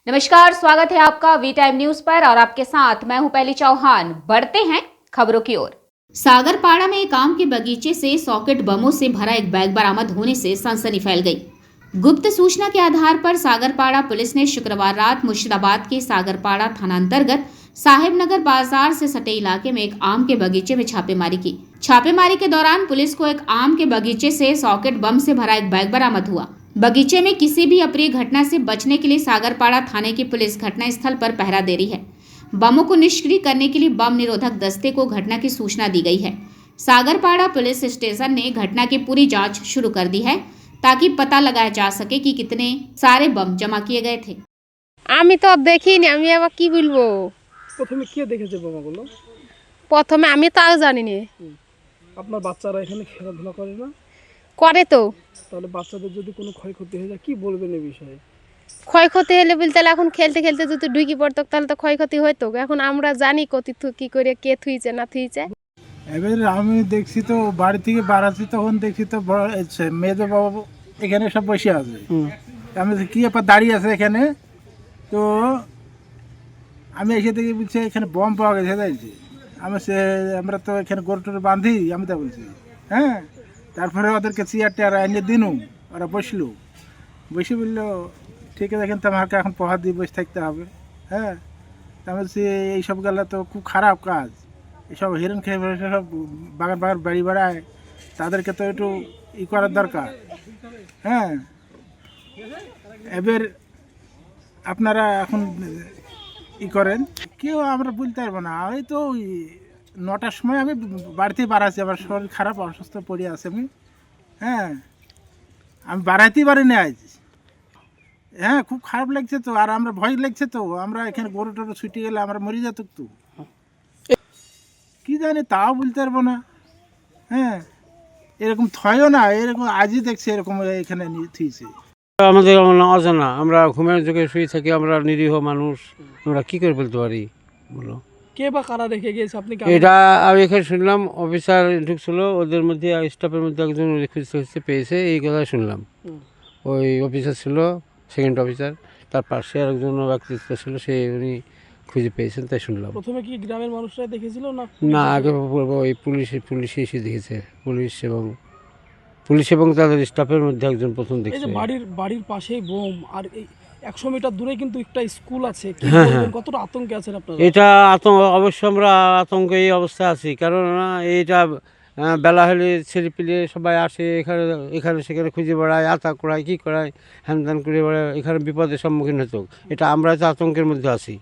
नमस्कार, स्वागत है आपका वी टाइम न्यूज पर और आपके साथ मैं हूं पहली चौहान। बढ़ते हैं खबरों की ओर। सागरपाड़ा में एक आम के बगीचे से सॉकेट बमों से भरा एक बैग बरामद होने से सनसनी फैल गई। गुप्त सूचना के आधार पर सागरपाड़ा पुलिस ने शुक्रवार रात मुर्शिदाबाद के सागरपाड़ा थाना अंतर्गत साहेबनगर बाजार से सटे इलाके में एक आम के बगीचे में छापेमारी की। छापेमारी के दौरान पुलिस को एक आम के बगीचे से सॉकेट बम से भरा एक बैग बरामद हुआ। बगीचे में किसी भी अप्रिय घटना से बचने के लिए सागरपाड़ा थाने की पुलिस घटनास्थल पर पहरा दे रही है। बमों को निष्क्रिय करने के लिए बम निरोधक दस्ते को घटना की सूचना दी गई है। सागरपाड़ा पुलिस स्टेशन ने घटना की पूरी जांच शुरू कर दी है ताकि पता लगाया जा सके कि कितने सारे बम जमा किए गए थे। আমি তো দেখিনি, আমি আবার কি বলবো। প্রথমে কে দেখেছে বোমাগুলো? প্রথমে আমি তাও জানি না। আপনার বাচ্চারা এখানে খেলাধুলা করে না? করে তো। তাহলে বাচ্চাদের যদি কোনো ক্ষয়ক্ষতি হয়ে যায় কি বলবেন এই বিষয়ে? ক্ষয়ক্ষতি হলে বলতে এখন খেলতে খেলতে যদি ঢুকি পড়তো তাহলে তো ক্ষয়ক্ষতি হতো। এখন আমরা জানি কতি কি করে কে থুইছে না থুইছে। এবার আমি দেখছি তো বাড়ি থেকে বাড়াচ্ছি তখন দেখছি তো মেয়েদের বাবা এখানে সব বসে আছে। আমি কি ব্যাপার দাঁড়িয়ে আছে এখানে, তো আমি এসে থেকে বলছি এখানে বম পাওয়া গেছে তাইছি। আমরা তো এখানে গরু টরু বাঁধি, আমি তা বলছি। হ্যাঁ, তারপরে ওদেরকে চেয়ার টেয়ার এনে দিনু, ওরা বসলো, বসে বললো ঠিক আছে এখানে তো আমাকে এখন প্রহার দিয়ে বসে থাকতে হবে। হ্যাঁ, তা বলছি এইসব গেলে তো খুব খারাপ কাজ। এসব হিরণ খেয়ে সব বাগান বাগান বাড়ি বেড়ায়, তাদেরকে তো একটু করার দরকার। হ্যাঁ, এবার আপনারা এখন করেন, কেউ আমরা বলতে পারবো না। ওই তো 9টার সময় আমি বাড়িতে বাড়াচ্ছি, আমার শরীর খারাপ, অসুস্থ পড়ে আছে আমি। হ্যাঁ, আমি বাড়াইতেই পারি না আজ। হ্যাঁ, খুব খারাপ লাগছে তো, আর আমরা ভয় লাগছে তো, আমরা এখানে গরু টরু ছুটে গেলে আমরা মরে যেত তো, কি জানি তাও বলতে পারবো না। হ্যাঁ, এরকম থয়ও না, এরকম আজই দেখছি এরকম এখানে থুইছে। আমাদের অজানা, আমরা ঘুমের যুগে শুয়ে থাকি, আমরা নিরীহ মানুষ, আমরা কি করে বলতে পারি বলো। কে বা কারা রেখে গিয়েছে আপনি কি? এটা আমি এখানে শুনলাম, অফিসার ঢুকছিল, ওদের মধ্যে স্টাফের মধ্যে একজন খুঁজতে পেয়েছে, এই কথা শুনলাম। ওই অফিসার ছিল, সেকেন্ড অফিসার, তার পাশে আরেকজন ব্যক্তিত্ব ছিল, সে উনি খুঁজে পেয়েছেন, তাই শুনলাম। প্রথমে কি গ্রামের মানুষরা দেখেছিল না? না, আগে ওই পুলিশ এসে দেখেছে, পুলিশ এবং তাদের স্টাফের মধ্যে একজন প্রথম এই যে দেখছে। বাড়ির পাশেই বোম, আর এই 100 মিটার দূরে কিন্তু একটা স্কুল আছে, কি হ্যাঁ, বলবেন, হ্যাঁ। কতটা আতঙ্কে আছেন আপনারা? এটা অবশ্যই আমরা আতঙ্কে এই অবস্থায় আছি, কারণ এইটা বেলা হলে ছেলেপিলে সবাই আসে এখানে সেখানে খুঁজে বেড়ায়, আতা করায়, কী করায়, হ্যান ত্যান করে বেড়ায়, এখানে বিপদের সম্মুখীন হতো। এটা আমরা তো আতঙ্কের মধ্যে আছি।